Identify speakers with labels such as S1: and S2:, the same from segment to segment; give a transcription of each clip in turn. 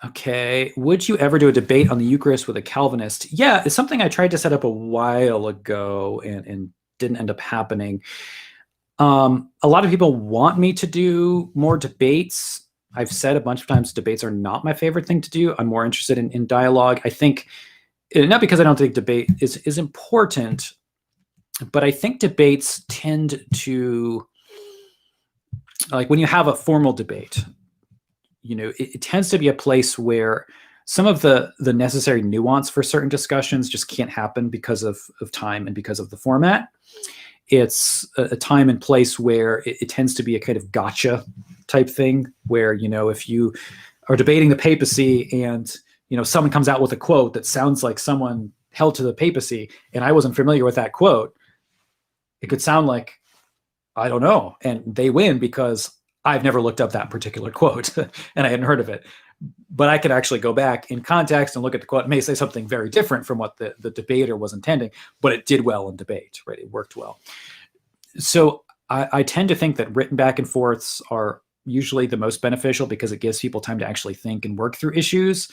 S1: Okay. Would you ever do a debate on the Eucharist with a Calvinist? Yeah, it's something I tried to set up a while ago and didn't end up happening. A lot of people want me to do more debates. I've said a bunch of times debates are not my favorite thing to do. I'm more interested in dialogue. I think, not because I don't think debate is important, but I think debates tend to, like when you have a formal debate, it tends to be a place where some of the necessary nuance for certain discussions just can't happen because of time and because of the format. It's a time and place where it tends to be a kind of gotcha type thing where, if you are debating the papacy and, someone comes out with a quote that sounds like someone held to the papacy and I wasn't familiar with that quote, it could sound like, I don't know. And they win because I've never looked up that particular quote and I hadn't heard of it. But I could actually go back in context and look at the quote. It may say something very different from what the debater was intending, but it did well in debate, right? It worked well. So I tend to think that written back and forths are usually the most beneficial because it gives people time to actually think and work through issues.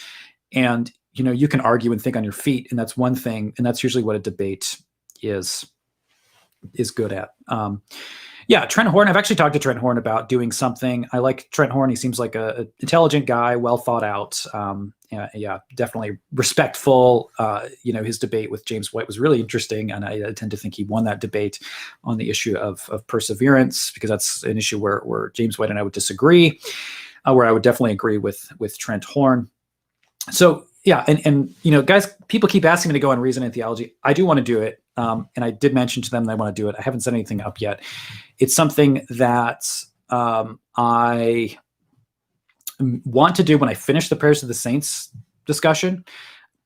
S1: And, you can argue and think on your feet, and that's one thing. And that's usually what a debate is good at. Yeah, Trent Horn. I've actually talked to Trent Horn about doing something. I like Trent Horn. He seems like a intelligent guy, well thought out. Yeah, definitely respectful. His debate with James White was really interesting, and I tend to think he won that debate on the issue of perseverance, because that's an issue where James White and I would disagree, where I would definitely agree with Trent Horn. So yeah, and guys, people keep asking me to go on Reason and Theology. I do want to do it. And I did mention to them that I want to do it. I haven't set anything up yet. It's something that I want to do when I finish the Prayers of the Saints discussion,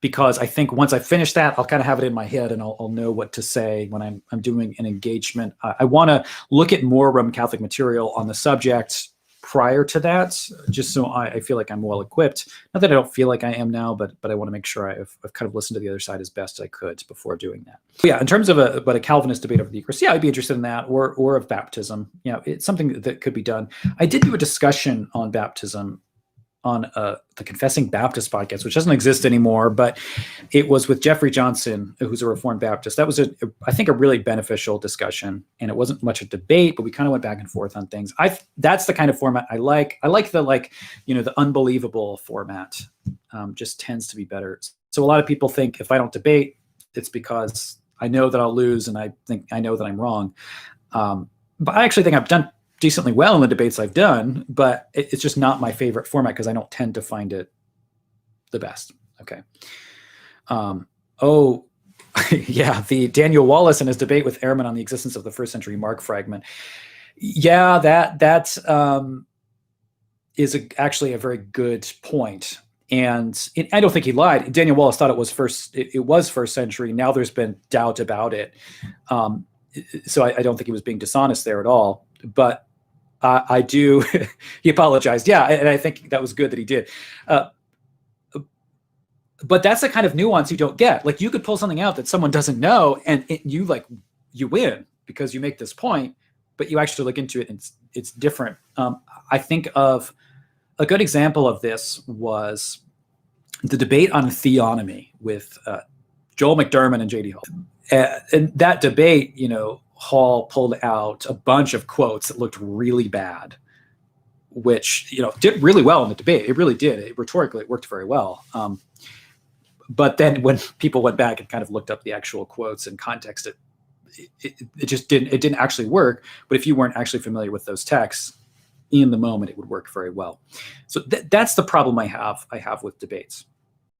S1: because I think once I finish that, I'll kind of have it in my head and I'll know what to say when I'm doing an engagement. I want to look at more Roman Catholic material on the subject prior to that, just so I feel like I'm well equipped. Not that I don't feel like I am now, but I want to make sure I've kind of listened to the other side as best I could before doing that. But yeah, in terms of a Calvinist debate over the Eucharist, yeah, I'd be interested in that, or of baptism. It's something that could be done. I did do a discussion on baptism on the Confessing Baptist podcast, which doesn't exist anymore, but it was with Jeffrey Johnson, who's a Reformed Baptist. That was, I think, a really beneficial discussion, and it wasn't much a debate, but we kind of went back and forth on things. That's the kind of format I like. I like the unbelievable format. Just tends to be better. So a lot of people think if I don't debate, it's because I know that I'll lose, and I think I know that I'm wrong. But I actually think I've done decently well in the debates I've done, but it's just not my favorite format because I don't tend to find it the best. Okay. Yeah, the Daniel Wallace and his debate with Ehrman on the existence of the first century Mark fragment. Yeah, that is actually a very good point. And I don't think he lied. Daniel Wallace thought it was first century. Now there's been doubt about it. So I don't think he was being dishonest there at all. But I do. He apologized. Yeah, and I think that was good that he did. But that's the kind of nuance you don't get. Like, you could pull something out that someone doesn't know, and you win because you make this point, but you actually look into it and it's different. I think of a good example of this was the debate on theonomy with Joel McDermott and J.D. Hall. And that debate, Hall pulled out a bunch of quotes that looked really bad, which, did really well in the debate. It really did. Rhetorically, it worked very well. But then when people went back and kind of looked up the actual quotes and context, it just didn't actually work. But if you weren't actually familiar with those texts in the moment, it would work very well. So that's the problem I have with debates.